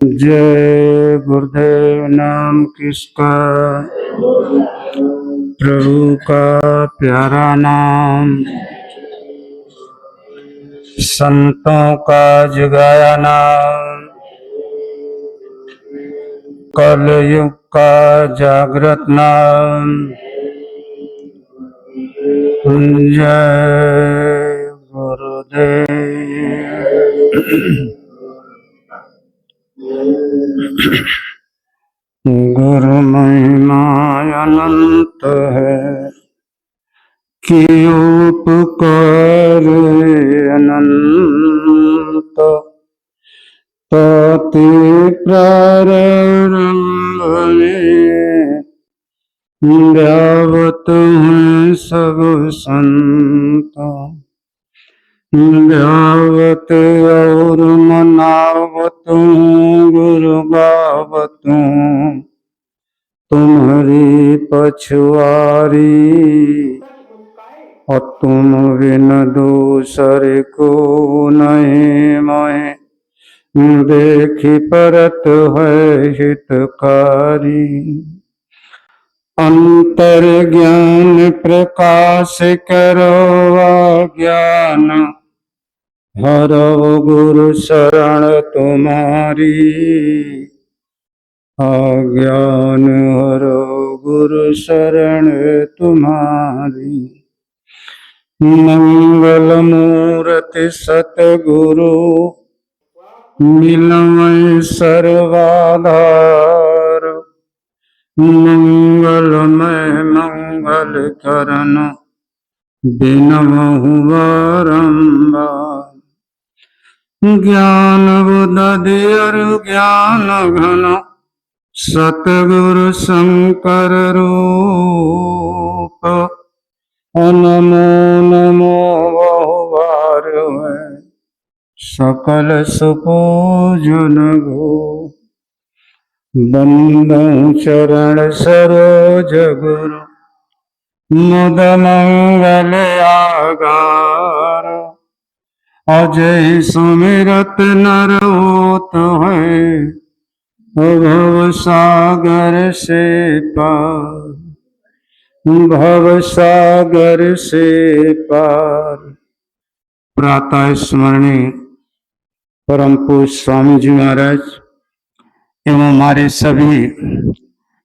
जय गुरुदेव। नाम किसका? प्रभु का प्यारा नाम, संतों का जगाया नाम, कलयुग का जागृत नाम। जय गुरुदेव। गुरु महिमा अनंत है, कि उपकार अनंत। ताते प्रारंभ में व्यावत हैं सब संत। व्यावत और मनावत हूँ गुरु गावत हूँ तुम्हारी पछुआरी। और तुम बिन दूसरे को नहीं मोहे देखी परत है हितकारी। अंतर ज्ञान प्रकाश करो अज्ञान, हरो गुरु शरण तुम्हारी। अज्ञान हरो गुरु शरण तुम्हारी। मंगल मूर्ति सतगुरु मिलवै सर्वाधार। मंगलमय मंगल करन बिनवहु बारंबार। ज्ञान बुद्धि और ज्ञान घन सतगुरु शंकर रूप। नमो नमो बहुबार है सकल सुपूजन गो। बंदो चरण सरोज गुरु मुद मंगल आगार। अजय सुमिरत नर होत है, भव सागर से पार। भव सागर से पार। प्रातः स्मरणीय परम पूज्य स्वामी जी महाराज एवं हमारे सभी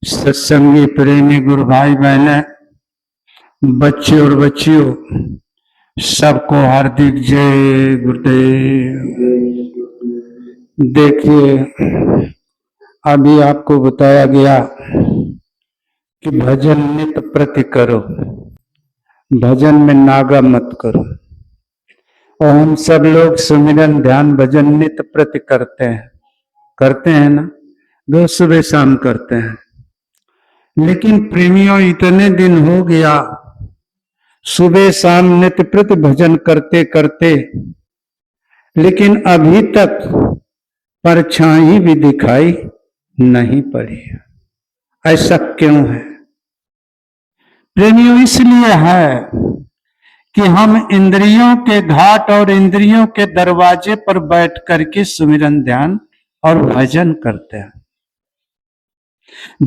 सत्संगी प्रेमी गुरु भाई बहने, बच्चे और बच्चियों, सबको हार्दिक जय गुरुदेव। देखिए, अभी आपको बताया गया कि भजन नित प्रति करो, भजन में नागा मत करो। और हम सब लोग सुमिरन ध्यान भजन नित प्रति करते हैं ना, रोज सुबह शाम करते हैं। लेकिन प्रेमियों, इतने दिन हो गया सुबह शाम नित्य प्रति भजन करते करते, लेकिन अभी तक परछाई भी दिखाई नहीं पड़ी। ऐसा क्यों है प्रेमियों? इसलिए है कि हम इंद्रियों के घाट और इंद्रियों के दरवाजे पर बैठ करके सुमिरन ध्यान और भजन करते हैं।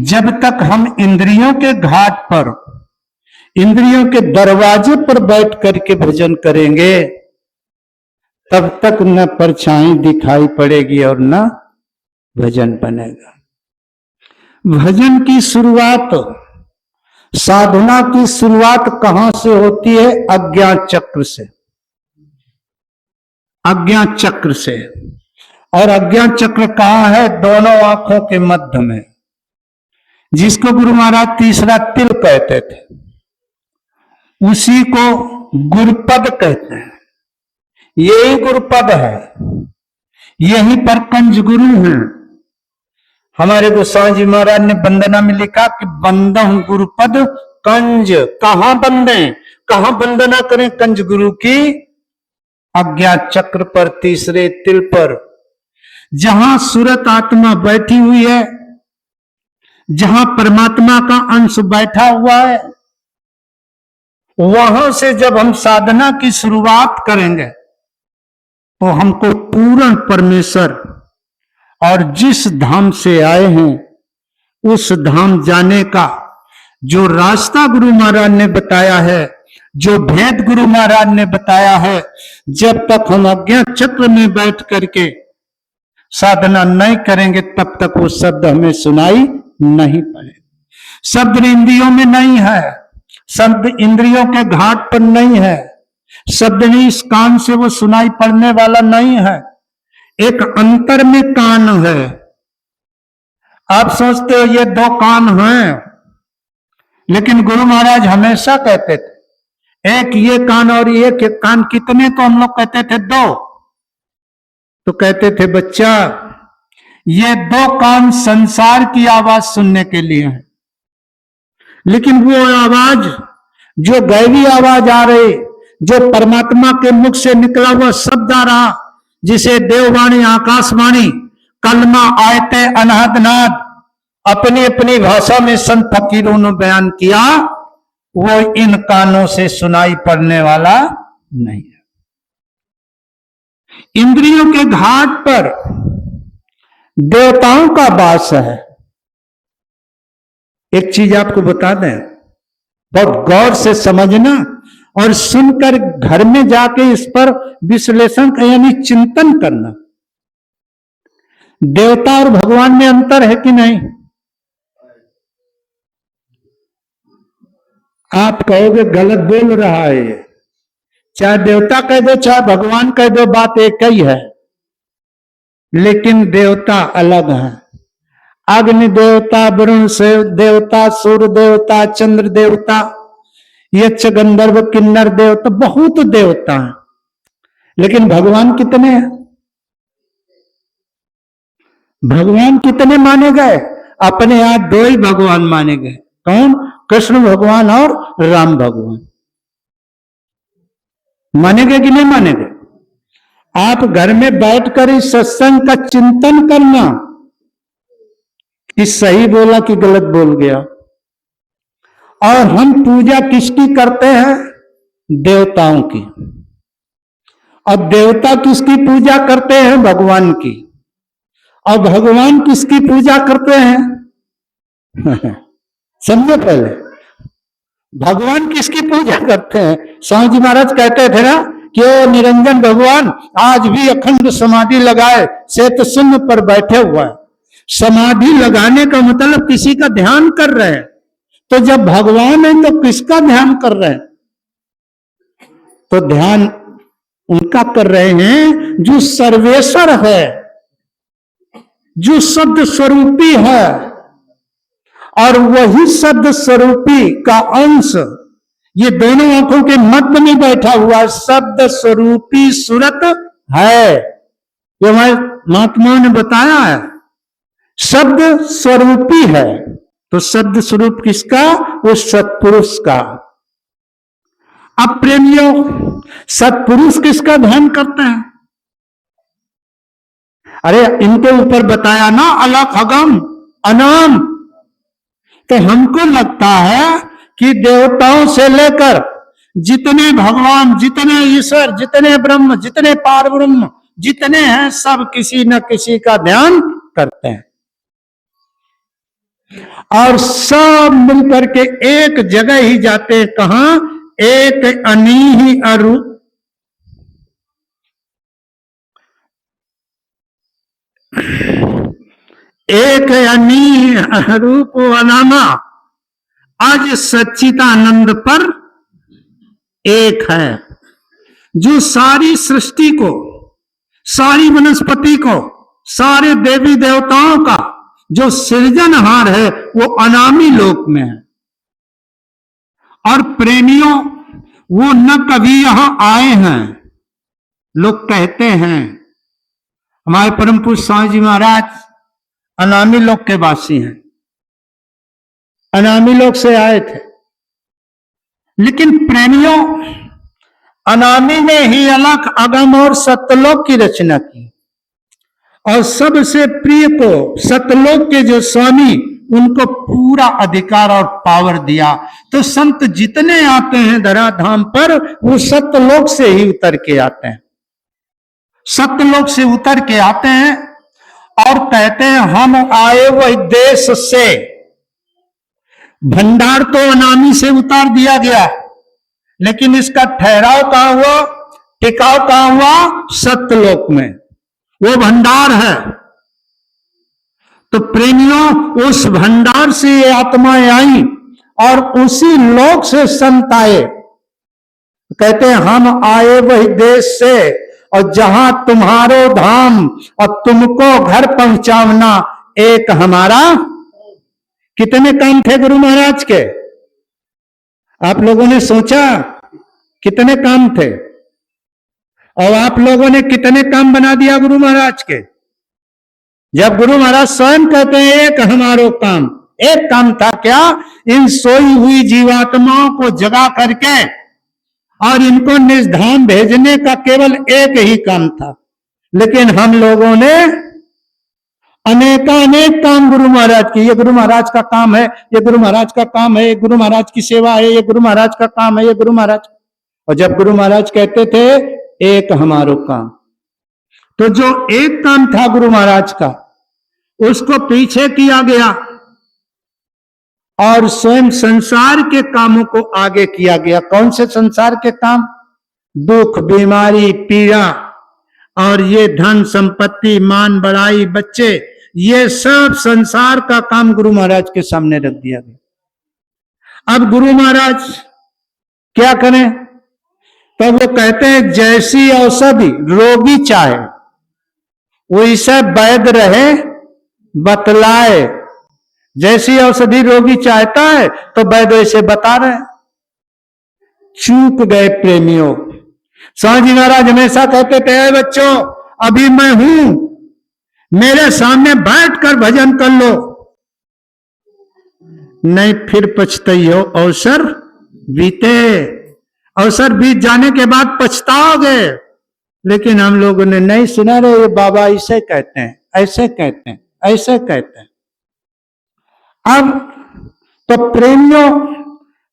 जब तक हम इंद्रियों के घाट पर, इंद्रियों के दरवाजे पर बैठ करके भजन करेंगे, तब तक न परछाई दिखाई पड़ेगी और न भजन बनेगा। भजन की शुरुआत, साधना की शुरुआत कहां से होती है? अज्ञान चक्र से। अज्ञान चक्र से। और अज्ञान चक्र कहां है? दोनों आंखों के मध्य में, जिसको गुरु महाराज तीसरा तिल कहते थे, उसी को गुरुपद कहते हैं। यही गुरुपद है, यहीं पर कंज गुरु हैं। हमारे गोसाई जी महाराज ने वंदना में लिखा कि बंदहु गुरुपद कंज। कहां बंदे, कहां वंदना करें कंज गुरु की? अज्ञात चक्र पर, तीसरे तिल पर, जहां सुरत आत्मा बैठी हुई है, जहां परमात्मा का अंश बैठा हुआ है, वहां से जब हम साधना की शुरुआत करेंगे तो हमको पूर्ण परमेश्वर और जिस धाम से आए हैं उस धाम जाने का जो रास्ता गुरु महाराज ने बताया है, जो भेद गुरु महाराज ने बताया है, जब तक हम अज्ञात चक्र में बैठ करके साधना नहीं करेंगे तब तक वो शब्द हमें सुनाई नहीं पड़े। शब्द इंद्रियों में नहीं है, शब्द इंद्रियों के घाट पर नहीं है, शब्द नहीं इस कान से वो सुनाई पड़ने वाला नहीं है। एक अंतर में कान है। आप सोचते हो ये दो कान हैं, लेकिन गुरु महाराज हमेशा कहते थे एक ये कान और एक कान। कितने? तो हम लोग कहते थे दो। तो कहते थे बच्चा ये दो कान संसार की आवाज सुनने के लिए है, लेकिन वो आवाज जो दैवी आवाज आ रही, जो परमात्मा के मुख से निकला हुआ शब्द आ रहा, जिसे देववाणी, आकाशवाणी, कलमा, आयते, अनहद अपनी अपनी भाषा में संत फकीरों ने बयान किया, वो इन कानों से सुनाई पड़ने वाला नहीं है। इंद्रियों के घाट पर देवताओं का वास है। एक चीज आपको बता दें, बहुत गौर से समझना और सुनकर घर में जाके इस पर विश्लेषण यानी चिंतन करना। देवता और भगवान में अंतर है कि नहीं? आप कहोगे गलत बोल रहा है, चाहे देवता कह दो चाहे भगवान कह दो, बात एक ही है, लेकिन देवता अलग है। अग्नि देवता, वरुण से देवता, सूर्य देवता, चंद्र देवता, यक्ष, गंधर्व, किन्नर देवता, बहुत देवता हैं, लेकिन भगवान कितने हैं? भगवान कितने माने गए? अपने यहां दो ही भगवान माने गए। कौन? कृष्ण भगवान और राम भगवान। माने गए कि नहीं माने गए? आप घर में बैठकर इस सत्संग का चिंतन करना कि सही बोला कि गलत बोल गया। और हम पूजा किसकी करते हैं? देवताओं की। और देवता किसकी पूजा करते हैं? भगवान की। और भगवान किसकी पूजा करते हैं? समझो पहले, भगवान किसकी पूजा करते हैं? स्वामी जी महाराज कहते थे ना कि ओ निरंजन भगवान आज भी अखंड समाधि लगाए श्वेत शून्य पर बैठे हुआ है। समाधि लगाने का मतलब किसी का ध्यान कर रहे हैं। तो जब भगवान है तो किसका ध्यान कर रहे हैं? तो ध्यान उनका कर रहे हैं जो सर्वेश्वर है, जो शब्द स्वरूपी है, और वही शब्द स्वरूपी का अंश ये दोनों आंखों के मध्य में बैठा हुआ शब्द स्वरूपी सूरत है। ये हमारे महात्माओं ने बताया है, शब्द स्वरूपी है। तो शब्द स्वरूप किसका? उस सत्पुरुष का। अब प्रेमियों, सत्पुरुष किसका ध्यान करते हैं? अरे इनके ऊपर बताया ना अलख, अगम, अनाम। तो हमको लगता है कि देवताओं से लेकर जितने भगवान, जितने ईश्वर, जितने ब्रह्म, जितने पार ब्रह्म जितने हैं, सब किसी न किसी का ध्यान करते हैं, और सब मिलकर के एक जगह ही जाते हैं। कहां? एक अनीहि अरु, एक अनीहि अरूप अनामा आज सच्चिदानंद पर एक है, जो सारी सृष्टि को, सारी वनस्पति को, सारे देवी देवताओं का जो सृजनहार है वो अनामी लोक में है। और प्रेमियों, वो न कभी यहां आए हैं। लोग कहते हैं, हमारे परम पूज्य स्वामी जी महाराज अनामी लोक के वासी हैं, अनामी लोक से आए थे। लेकिन प्रेमियों, अनामी ने ही अलख, अगम और सत्यलोक की रचना की, और सबसे प्रिय को सत्यलोक के जो स्वामी, उनको पूरा अधिकार और पावर दिया। तो संत जितने आते हैं धराधाम पर, वो सत्यलोक से ही उतर के आते हैं, सत्यलोक से उतर के आते हैं। और कहते हैं हम आए वही देश से। भंडार तो अनामी से उतार दिया गया, लेकिन इसका ठहराव कहां हुआ, टिकाव कहां हुआ, सत्यलोक में। वो भंडार है। तो प्रेमियों, उस भंडार से ये आत्माएं आई और उसी लोक से संत आए। कहते हैं हम आए वही देश से, और जहां तुम्हारो धाम और तुमको घर पहुंचावना एक हमारा। कितने काम थे गुरु महाराज के? आप लोगों ने सोचा कितने काम थे? और आप लोगों ने कितने काम बना दिया गुरु महाराज के? जब गुरु महाराज स्वयं कहते हैं एक हमारो काम, एक काम था क्या? इन सोई हुई जीवात्माओं को जगा करके और इनको निजधाम भेजने का केवल एक ही काम था। लेकिन हम लोगों ने अनेकानेक काम गुरु महाराज की, ये गुरु महाराज का काम है, ये गुरु महाराज का काम है, ये गुरु महाराज की सेवा है, ये गुरु महाराज का काम है, ये गुरु महाराज। और जब गुरु महाराज कहते थे एक हमारो काम, तो जो एक काम था गुरु महाराज का, उसको पीछे किया गया और स्वयं संसार के कामों को आगे किया गया। कौन से संसार के काम? दुख, बीमारी, पीड़ा और ये धन संपत्ति, मान बढ़ाई, बच्चे, ये सब संसार का काम गुरु महाराज के सामने रख दिया गया। अब गुरु महाराज क्या करें? तो वो कहते हैं जैसी औषधि रोगी चाहे वैसे वैद्य रहे बतलाए। जैसी औषधि रोगी चाहता है तो वैद्य वैसे बता रहे। चूक गए प्रेमियों। स्वामी जी महाराज हमेशा कहते थे बच्चों अभी मैं हूं, मेरे सामने बैठकर भजन कर लो, नहीं फिर पछताइयो अवसर बीते। अवसर बीत जाने के बाद पछताओगे। लेकिन हम लोगों ने नहीं सुना रे, ये बाबा ऐसे कहते हैं, ऐसे कहते हैं, ऐसे कहते हैं। अब तो प्रेमियों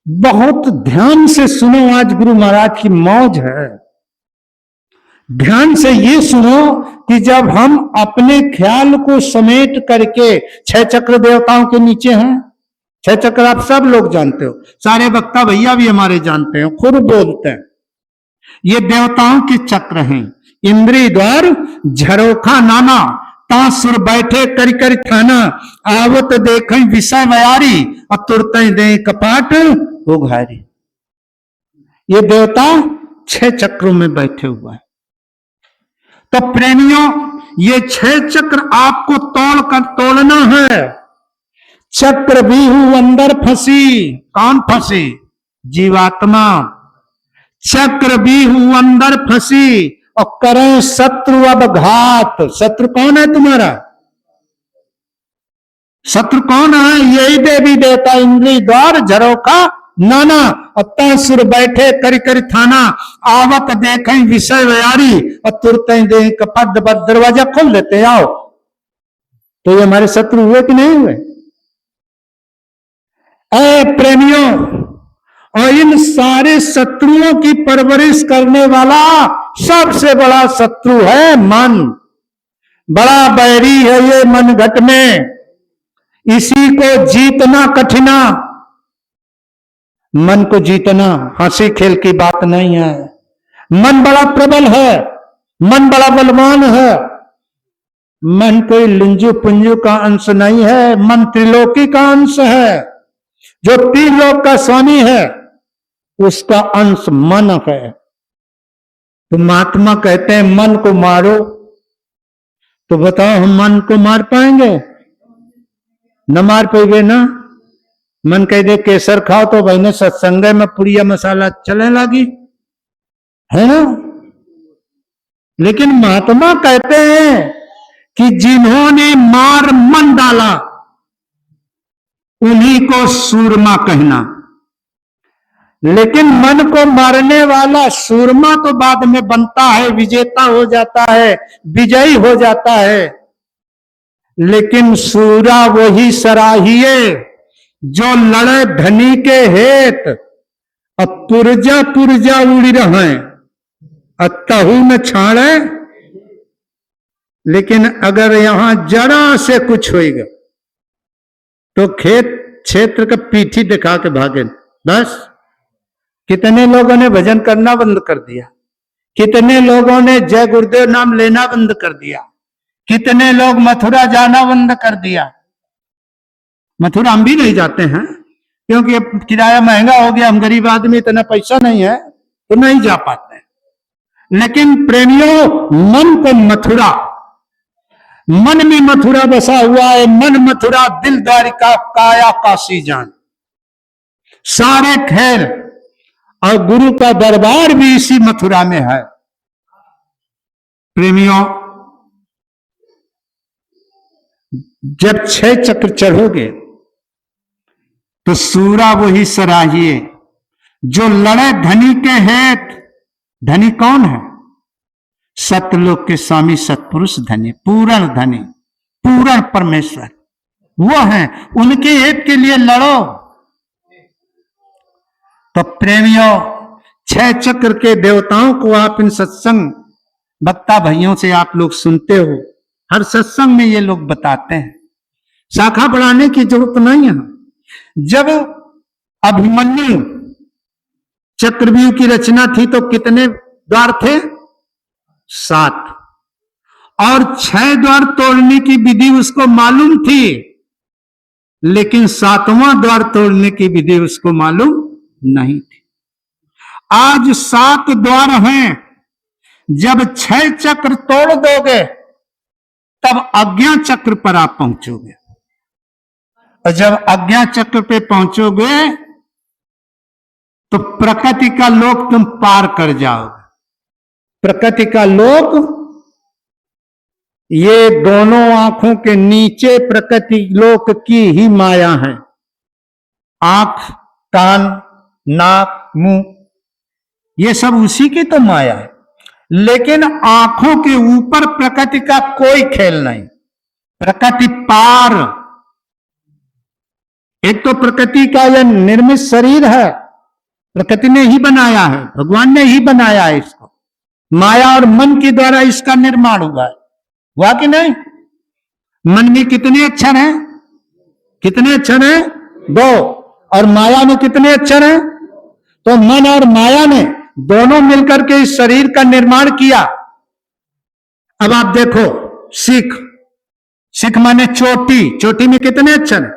बहुत ध्यान से सुनो, आज गुरु महाराज की मौज है। ध्यान से ये सुनो कि जब हम अपने ख्याल को समेट करके, 6 चक्र देवताओं के नीचे हैं। 6 चक्र आप सब लोग जानते हो, सारे वक्ता भैया भी हमारे जानते हैं, खुद बोलते हैं। ये देवताओं के चक्र हैं। इंद्री द्वार झरोखा नाना, तासुर बैठे करी करी थाना, आवत देख विषय व्यारी, और तुरत दे कपाट उघारी। ये देवता 6 चक्रों में बैठे हुआ है। तो प्रेमियों ये 6 चक्र आपको तोड़ कर तोड़ना है। चक्र भी हूं अंदर फंसी। कौन फंसी? जीवात्मा। चक्र भी हूं अंदर फंसी, और करें शत्रु अब घात। शत्रु कौन है तुम्हारा? शत्रु कौन है? यही देवी देवता इंद्री द्वार झरोखा नाना, अत्तासुर बैठे करी करी थाना, आवत देखें विषय व्यारी, और तुरते दे कपट दरवाजा खोल देते आओ। तो ये हमारे शत्रु हुए कि नहीं हुए? ऐ प्रेमियों, और इन सारे शत्रुओं की परवरिश करने वाला सबसे बड़ा शत्रु है मन। बड़ा बैरी है ये मन घट में, इसी को जीतना कठिना। मन को जीतना हंसी खेल की बात नहीं है। मन बड़ा प्रबल है, मन बड़ा बलवान है। मन कोई लुंजू पुंजू का अंश नहीं है, मन त्रिलोकी का अंश है। जो 3 लोक का स्वामी है उसका अंश मन है। तो महात्मा कहते हैं मन को मारो। तो बताओ हम मन को मार पाएंगे? न मार पाएंगे ना। मन कह दे केसर खाओ तो भाई ने सत्संग में पुड़िया मसाला चलने लगी है ना। लेकिन महात्मा कहते हैं कि जिन्होंने मार मन डाला उन्हीं को सूरमा कहना। लेकिन मन को मारने वाला सूरमा तो बाद में बनता है, विजेता हो जाता है, विजयी हो जाता है। लेकिन सूरा वही सराहिए जो लड़े धनी के हेत, अब पुरजा पुरजा उड़ी रहे, अतहु न छाड़े। लेकिन अगर यहां जरा से कुछ होएगा तो खेत क्षेत्र का पीठी दिखा के भागे। बस कितने लोगों ने भजन करना बंद कर दिया, कितने लोगों ने जय गुरुदेव नाम लेना बंद कर दिया, कितने लोग मथुरा जाना बंद कर दिया। मथुरा हम भी नहीं जाते हैं क्योंकि अब किराया महंगा हो गया, हम गरीब आदमी, इतना पैसा नहीं है तो नहीं जा पाते हैं। लेकिन प्रेमियों, मन को मथुरा, मन में मथुरा बसा हुआ है। मन मथुरा दिल द्वारिका काया काशी जान। सारे खेल और गुरु का दरबार भी इसी मथुरा में है। प्रेमियों, जब 6 चक्र चढ़ोगे तो सूरा वही सराहिए जो लड़े धनी के हेत। धनी कौन है? सतलोक के स्वामी सतपुरुष धनी, पूर्ण धनी, पूर्ण परमेश्वर वो है, उनके हित के लिए लड़ो। तो प्रेमियों, 6 चक्र के देवताओं को आप इन सत्संग वक्ता भाइयों से आप लोग सुनते हो, हर सत्संग में ये लोग बताते हैं। शाखा बढ़ाने की जरूरत नहीं है। जब अभिमन्यु चक्रव्यूह की रचना थी तो कितने द्वार थे? 7। और 6 द्वार तोड़ने की विधि उसको मालूम थी, लेकिन 7वां द्वार तोड़ने की विधि उसको मालूम नहीं थी। आज 7 द्वार हैं। जब 6 चक्र तोड़ दोगे तब अज्ञा चक्र पर आप पहुंचोगे, और जब अज्ञा चक्र पे पहुंचोगे तो प्रकृति का लोक तुम पार कर जाओगे। प्रकृति का लोक, ये दोनों आंखों के नीचे प्रकृति लोक की ही माया है। आंख, कान, नाक, मुंह, ये सब उसी की तो माया है। लेकिन आंखों के ऊपर प्रकृति का कोई खेल नहीं। प्रकृति पार, एक तो प्रकृति का यह निर्मित शरीर है, प्रकृति ने ही बनाया है, भगवान ने ही बनाया है इसको। माया और मन के द्वारा इसका निर्माण हुआ है, हुआ कि नहीं? मन में कितने अक्षर हैं? कितने अक्षर हैं? 2। और माया में कितने अक्षर हैं? तो मन और माया ने दोनों मिलकर के इस शरीर का निर्माण किया। अब आप देखो, सिख, सिख माने चोटी, चोटी में कितने अक्षर हैं?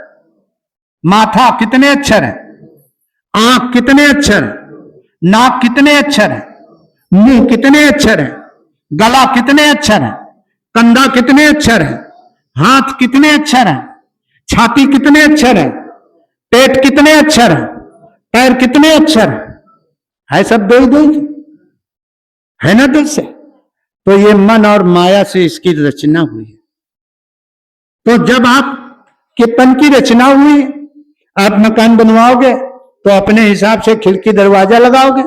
माथा कितने अक्षर है? आंख कितने अक्षर है? नाक कितने अक्षर है? मुंह कितने अक्षर है? गला कितने अक्षर है? कंधा कितने अक्षर है? हाथ कितने अक्षर है? छाती कितने अक्षर है? पेट कितने अक्षर है? पैर कितने अक्षर है? सब दो है ना दिल से। तो ये मन और माया से इसकी रचना हुई है। तो जब आप के तन की रचना हुई, आप मकान बनवाओगे तो अपने हिसाब से खिड़की दरवाजा लगाओगे।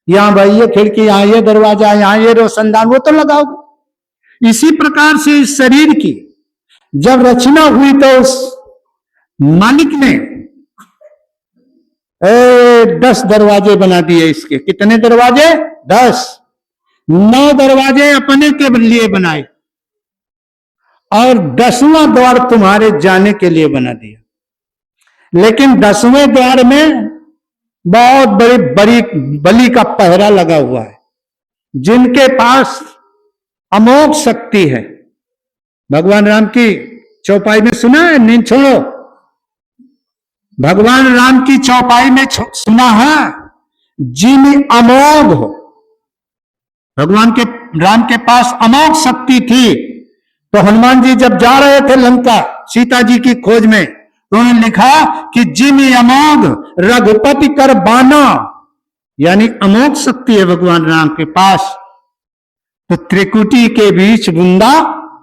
यहां भाई ये खिड़की, यहां ये दरवाजा, यहां ये रोशनदान, वो तो लगाओगे। इसी प्रकार से इस शरीर की जब रचना हुई तो उस मालिक ने 10 दरवाजे बना दिए इसके। कितने दरवाजे? 10। 9 दरवाजे अपने के लिए बनाए और 10वां द्वार तुम्हारे जाने के लिए बना दिया। लेकिन 10वें द्वार में बहुत बड़ी बलि का पहरा लगा हुआ है। जिनके पास अमोघ शक्ति है, भगवान राम की चौपाई में सुना है, नींद छोड़ो, भगवान राम की चौपाई में सुना है, जिन अमोघ हो। भगवान के राम के पास अमोघ शक्ति थी। तो हनुमान जी जब जा रहे थे लंका सीता जी की खोज में, तो उन्होंने लिखा कि जिन अमोघ रघुपति कर बाना, यानी अमोघ शक्ति है भगवान राम के पास। तो त्रिकुटी के बीच बुंदा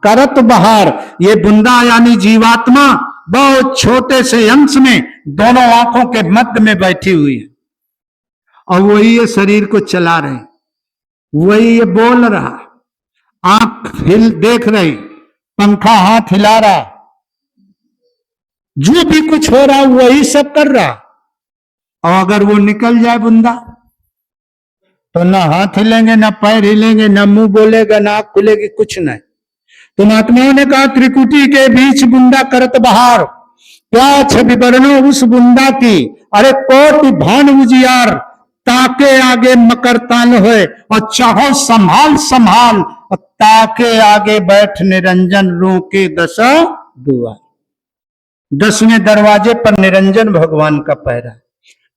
करत बहार, ये बुंदा यानी जीवात्मा बहुत छोटे से अंश में दोनों आंखों के मध्य में बैठी हुई है, और वही ये शरीर को चला रहे, वही ये बोल रहा, आंख हिल देख रही, पंखा हाथ हिला रहा, जो भी कुछ हो रहा वही सब कर रहा। और अगर वो निकल जाए बुंदा तो ना हाथ हिलेंगे, ना पैर हिलेंगे, ना मुंह बोलेगा, ना आंख खुलेगी, कुछ नहीं। तो महात्माओं ने कहा त्रिकुटी के बीच बुंदा करत बहार, क्या छवि बरनो उस बुंदा की, अरे कोटि भान उजियार, ताके आगे मकर ताल होए और चाहो संभाल संभाल, और ताके आगे बैठ निरंजन रोके दशा दुआ। 10वें दरवाजे पर निरंजन भगवान का पैरा।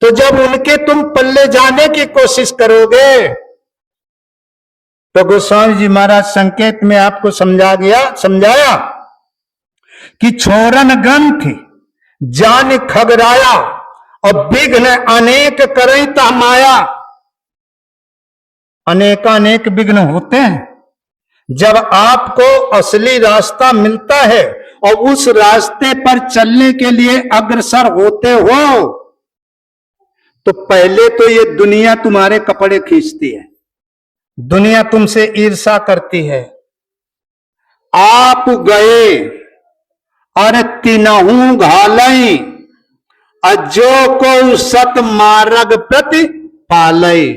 तो जब उनके तुम पल्ले जाने की कोशिश करोगे तो गोस्वामी जी महाराज संकेत में आपको समझाया कि छोरन ग्रंथ जान खगराया और विघ्न अनेक करई ता माया। अनेकानेक विघ्न होते हैं। जब आपको असली रास्ता मिलता है और उस रास्ते पर चलने के लिए अग्रसर होते हो तो पहले तो ये दुनिया तुम्हारे कपड़े खींचती है, दुनिया तुमसे ईर्षा करती है। आप गए और तिनहु घालई अजो को सत मार्ग प्रति पालई।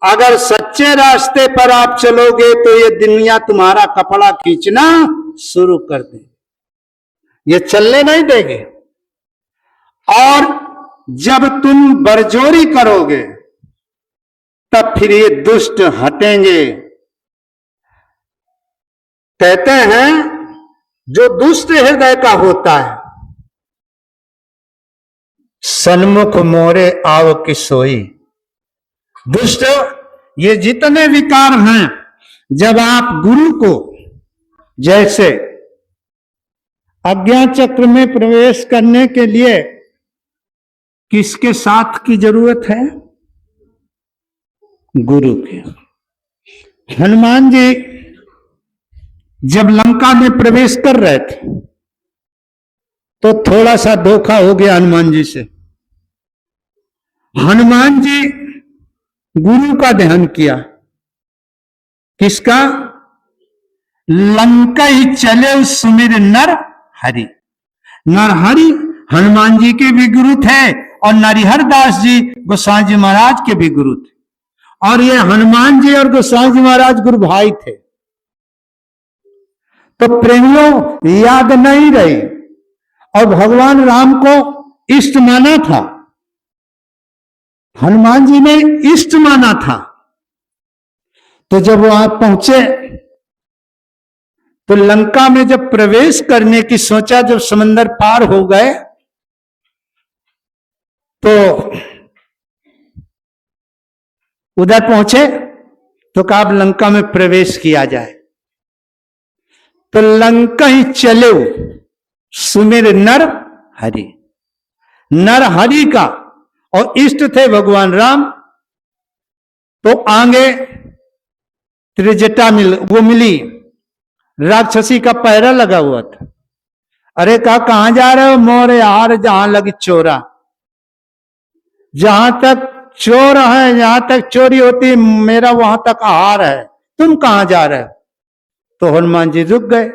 अगर सच्चे रास्ते पर आप चलोगे तो ये दुनिया तुम्हारा कपड़ा खींचना शुरू कर दे, ये चलने नहीं देंगे। और जब तुम बरजोरी करोगे तब फिर ये दुष्ट हटेंगे। कहते हैं जो दुष्ट हृदय का होता है, सन्मुख मोरे आव की सोई। दुष्ट ये जितने विकार हैं, जब आप गुरु को, जैसे अज्ञान चक्र में प्रवेश करने के लिए किसके साथ की जरूरत है? गुरु के। हनुमान जी जब लंका में प्रवेश कर रहे थे तो थोड़ा सा धोखा हो गया हनुमान जी से। हनुमान जी गुरु का ध्यान किया, किसका? लंका ही चले सुमिर नर हरि। नर हरि हनुमान जी के भी गुरु थे और नरिहर दास जी गोसाई जी महाराज के भी गुरु थे। और ये हनुमान जी और गोसाई जी महाराज गुरु भाई थे। तो प्रेमियों याद नहीं रही और भगवान राम को इष्ट माना था, हनुमान जी ने इष्ट माना था। तो जब वहां पहुंचे तो लंका में जब प्रवेश करने की सोचा, जब समंदर पार हो गए तो उधर पहुंचे तो कहा अब लंका में प्रवेश किया जाए। तो लंका ही चले सुमिर नर हरि। नर हरि का और इष्ट थे भगवान राम। तो आगे त्रिजटा वो मिली, राक्षसी का पैरा लगा हुआ था। अरे कहां जा रहे हो? मोरे हार जहां लगी चोरा। जहां तक चोर है, जहां तक चोरी होती, मेरा वहां तक आहार है, तुम कहां जा रहे हो? तो हनुमान जी रुक गए।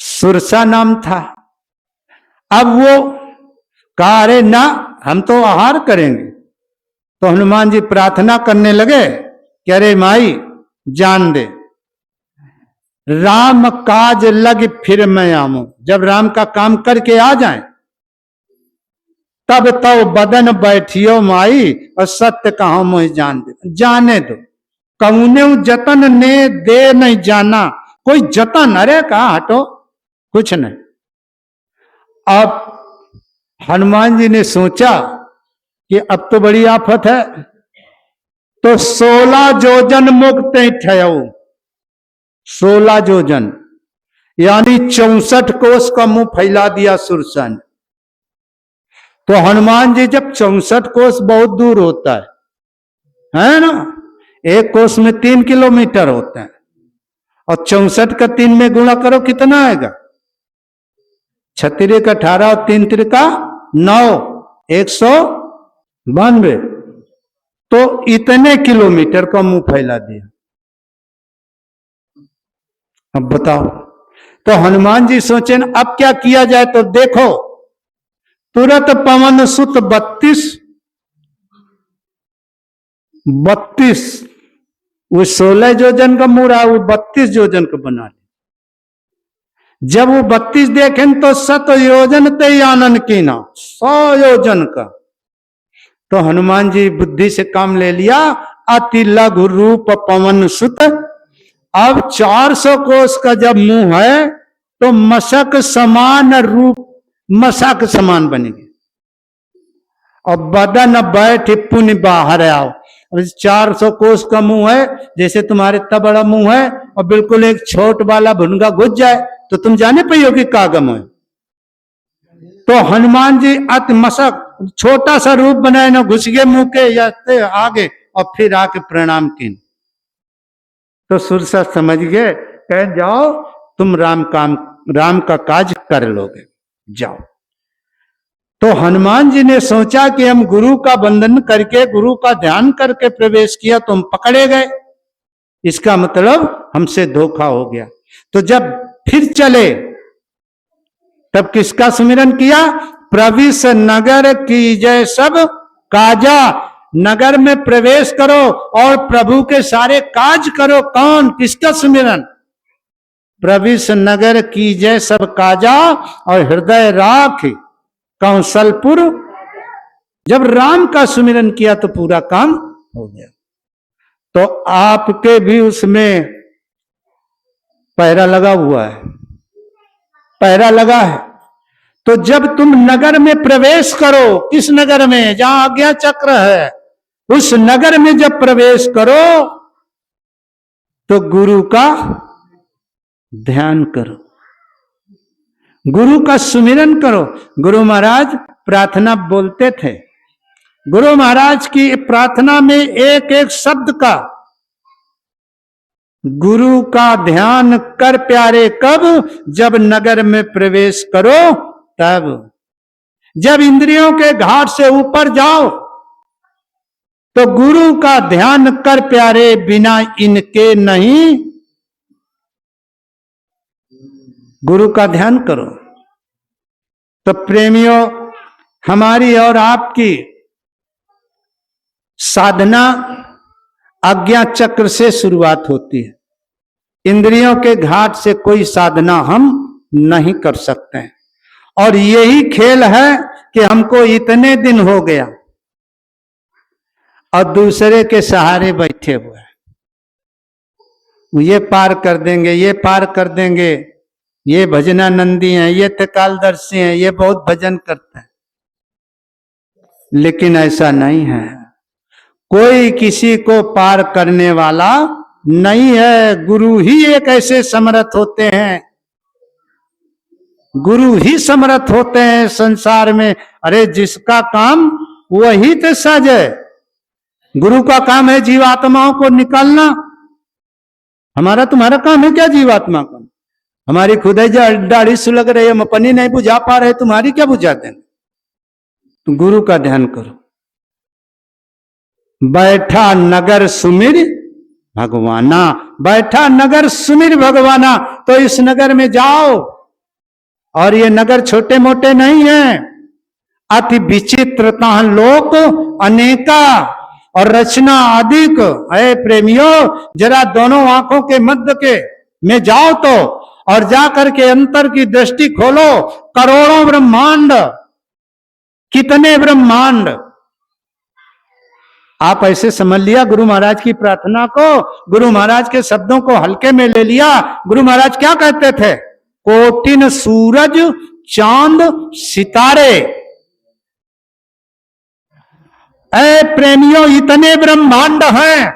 सुरसा नाम था। अब वो कहा अरे ना, हम तो आहार करेंगे। तो हनुमान जी प्रार्थना करने लगे कि अरे माई जान दे, राम काज लग फिर मैं आऊं। जब राम का काम करके आ जाए तब तो बदन बैठियो माई, और सत्य कहा मुझे जान दे। जाने दो, कौने जतन ने दे नहीं जाना। कोई जतन, अरे कहा हटो, कुछ नहीं। अब हनुमान जी ने सोचा कि अब तो बड़ी आफत है। तो 16 जोजन मुक्त ठयो। 16 जोजन यानी 64 कोस का मुंह फैला दिया सुरसा ने। तो हनुमान जी जब 64 कोस बहुत दूर होता है ना, एक कोस में 3 किलोमीटर होता है, और 64 का 3 में गुणा करो कितना आएगा? 36 का 18 और 3 3 का 9, 192। तो इतने किलोमीटर का मुंह फैला दिया। अब बताओ, तो हनुमान जी सोचे न अब क्या किया जाए। तो देखो तुरंत पवन सुत 32 वो 16 जोजन का मुंह रहा, वो 32 जोजन का बना लिया। जब वो 32 देखें तो 7 योजन ते आनन की ना, 100 योजन का। तो हनुमान जी बुद्धि से काम ले लिया। अति लघु रूप पवन सुत, अब 400 कोस का जब मुंह है तो मशक समान रूप, मशक समान बनेगी। और बदन बैठ पुण्य बाहर आओ। 400 कोस का मुंह है, जैसे तुम्हारे इतना बड़ा मुंह है और बिल्कुल एक छोट वाला भुनगा घुस जाए तो तुम जाने पाइयो कि कागम है। तो हनुमान जी अति मशक छोटा सा रूप बनाए ना, घुस गए मुंह के या आगे और फिर आके प्रणाम की। तो सुरसा समझ गए, कह जाओ तुम राम का काज कर लोगे, जाओ। तो हनुमान जी ने सोचा कि हम गुरु का वंदन करके, गुरु का ध्यान करके प्रवेश किया तो हम पकड़े गए, इसका मतलब हमसे धोखा हो गया। तो जब फिर चले तब किसका सुमिरन किया? प्रविश नगर की जय सब काजा, नगर में प्रवेश करो और प्रभु के सारे काज करो। कौन, किसका सुमिरन? प्रविश नगर की जय सब काजा और हृदय राख कौशलपुर। जब राम का सुमिरन किया तो पूरा काम हो गया। तो आपके भी उसमें पहरा लगा हुआ है, पहरा लगा है। तो जब तुम नगर में प्रवेश करो, किस नगर में? जहां आज्ञा चक्र है, उस नगर में जब प्रवेश करो तो गुरु का ध्यान करो, गुरु का सुमिरन करो। गुरु महाराज प्रार्थना बोलते थे। गुरु महाराज की प्रार्थना में एक एक शब्द का गुरु का ध्यान कर प्यारे। कब? जब नगर में प्रवेश करो तब। जब इंद्रियों के घाट से ऊपर जाओ तो गुरु का ध्यान कर प्यारे, बिना इनके नहीं। गुरु का ध्यान करो। तो प्रेमियों, हमारी और आपकी साधना आज्ञा चक्र से शुरुआत होती है। इंद्रियों के घाट से कोई साधना हम नहीं कर सकते हैं। और यही खेल है कि हमको इतने दिन हो गया और दूसरे के सहारे बैठे हुए हैं। ये पार कर देंगे, ये पार कर देंगे, ये भजनानंदी हैं, ये त्रिकालदर्शी हैं, ये बहुत भजन करते हैं। लेकिन ऐसा नहीं है, कोई किसी को पार करने वाला नहीं है। गुरु ही एक ऐसे समर्थ होते हैं, गुरु ही समर्थ होते हैं संसार में। अरे जिसका काम वही तो सज है। गुरु का काम है जीवात्माओं को निकालना। हमारा तुम्हारा काम है क्या जीवात्मा का? हमारी खुद ही दाढ़ी सुलग रही है, हम अपनी नहीं बुझा पा रहे, तुम्हारी क्या बुझाते हैं? तुम गुरु का ध्यान करो। बैठा नगर सुमिर भगवाना, बैठा नगर सुमिर भगवाना। तो इस नगर में जाओ, और ये नगर छोटे मोटे नहीं है। अति विचित्रता लोक अनेका और रचना अधिक। अरे प्रेमियों, जरा दोनों आंखों के मध्य के में जाओ तो, और जाकर के अंतर की दृष्टि खोलो। करोड़ों ब्रह्मांड, कितने ब्रह्मांड। आप ऐसे समझ लिया गुरु महाराज की प्रार्थना को, गुरु महाराज के शब्दों को हल्के में ले लिया। गुरु महाराज क्या कहते थे? कोटिन सूरज चांद सितारे। ऐ प्रेमियों, इतने ब्रह्मांड हैं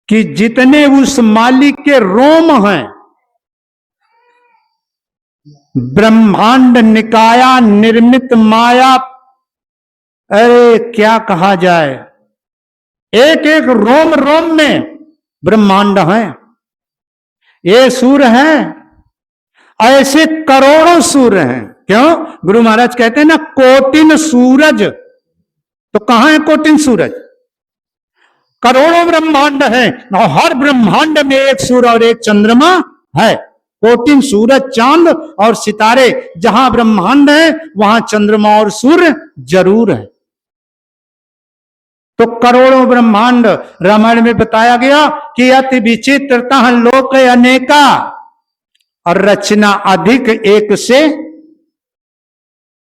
कि जितने उस मालिक के रोम हैं। ब्रह्मांड निकाया निर्मित माया, अरे क्या कहा जाए, एक एक रोम रोम में ब्रह्मांड है। ये सूर्य हैं, ऐसे करोड़ों सूर्य हैं। क्यों? गुरु महाराज कहते हैं ना, कोटिन सूरज। तो कहां है कोटिन सूरज? करोड़ों ब्रह्मांड है, और हर ब्रह्मांड में एक सूर्य और एक चंद्रमा है। कोटिन सूरज चांद और सितारे। जहां ब्रह्मांड है वहां चंद्रमा और सूर्य जरूर है। तो करोड़ों ब्रह्मांड रामायण में बताया गया कि अति विचित्रता लोक अनेका और रचना अधिक एक से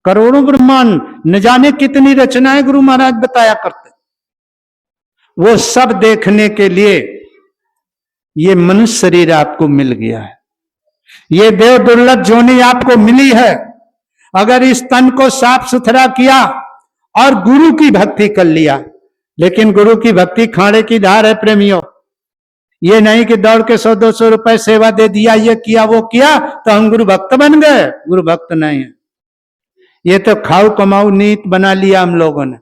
करोड़ों ब्रह्मांड, न जाने कितनी रचनाएं गुरु महाराज बताया करते। वो सब देखने के लिए ये मनुष्य शरीर आपको मिल गया है, ये देव दुर्लभ जोनी आपको मिली है। अगर इस तन को साफ सुथरा किया और गुरु की भक्ति कर लिया, लेकिन गुरु की भक्ति खाड़े की धार है प्रेमियों। ये नहीं कि दौड़ के 100-200 रुपए सेवा दे दिया, ये किया वो किया तो हम गुरु भक्त बन गए। गुरु भक्त नहीं है, ये तो खाऊ कमाऊ नीत बना लिया हम लोगों ने,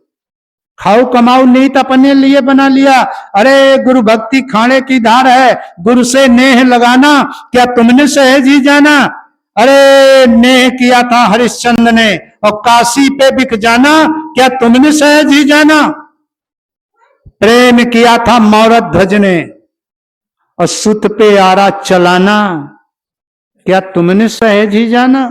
खाऊ कमाऊ नीत अपने लिए बना लिया। अरे गुरु भक्ति खाने की धार है, गुरु से नेह लगाना क्या तुमने सहज ही जाना। अरे नेह किया था हरिश्चंद्र ने और काशी पे बिक जाना क्या तुमने सहज ही जाना। प्रेम किया था मौरत ध्वज ने और सुत पे आरा चलाना क्या तुमने सहज ही जाना।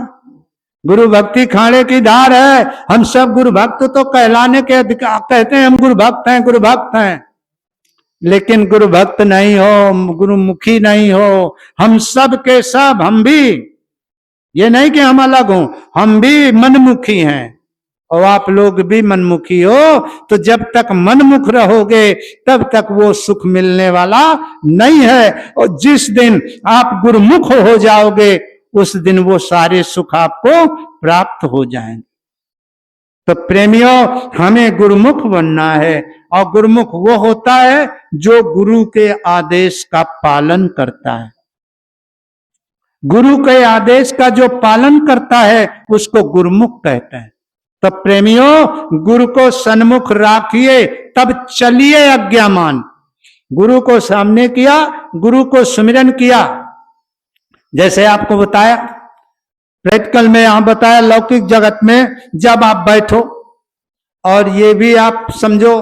गुरु भक्ति खाने की धार है। हम सब गुरु भक्त तो कहलाने के अधिकार कहते हैं, हम गुरु भक्त हैं, गुरु भक्त हैं, लेकिन गुरु भक्त नहीं हो, गुरुमुखी नहीं हो। हम सब के सब, हम भी, ये नहीं कि हम अलग हों, हम भी मनमुखी हैं और आप लोग भी मनमुखी हो। तो जब तक मनमुख रहोगे तब तक वो सुख मिलने वाला नहीं है, और जिस दिन आप गुरुमुख हो जाओगे उस दिन वो सारे सुख आपको प्राप्त हो जाएंगे। तो प्रेमियों, हमें गुरुमुख बनना है, और गुरुमुख वो होता है जो गुरु के आदेश का पालन करता है। गुरु के आदेश का जो पालन करता है उसको गुरुमुख कहते हैं। तो प्रेमियों, गुरु को सन्मुख राखिए तब चलिए अज्ञामान। गुरु को सामने किया, गुरु को सुमिरन किया। जैसे आपको बताया प्रैक्टिकल में, यहां बताया लौकिक जगत में जब आप बैठो, और ये भी आप समझो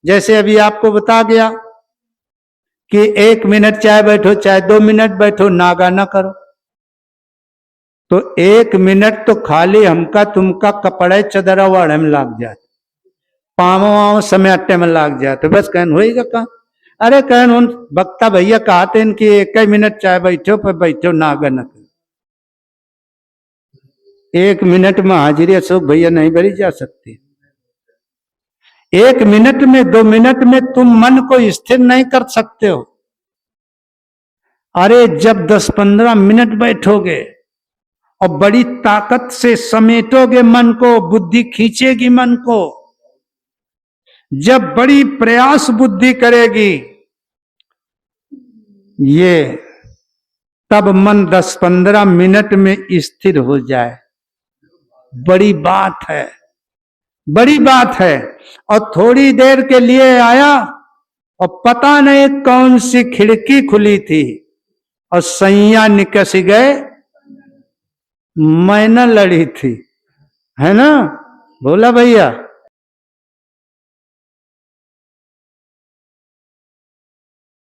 जैसे अभी आपको बता गया कि 1 मिनट चाहे बैठो चाहे 2 मिनट बैठो, नागा ना करो। तो 1 मिनट तो खाली हमका तुमका कपड़े चदरा वाड़े में लाग जाते, पाँव समय अट्टे में लाग जाते, बस कहन होगा कहा। अरे कहन उन वक्ता भैया कहते हैं कि 1 मिनट चाहे बैठो पर बैठो, नागा न करो। 1 मिनट में हाजिरी अशोक भैया नहीं भरी जा सकती। 1 मिनट में 2 मिनट में तुम मन को स्थिर नहीं कर सकते हो। अरे जब 10-15 मिनट बैठोगे और बड़ी ताकत से समेटोगे मन को, बुद्धि खींचेगी मन को, जब बड़ी प्रयास बुद्धि करेगी ये, तब मन 10-15 मिनट में स्थिर हो जाए, बड़ी बात है, बड़ी बात है। और थोड़ी देर के लिए आया और पता नहीं कौन सी खिड़की खुली थी और सैया निकस गए, मैना लड़ी थी, है ना, बोला भैया,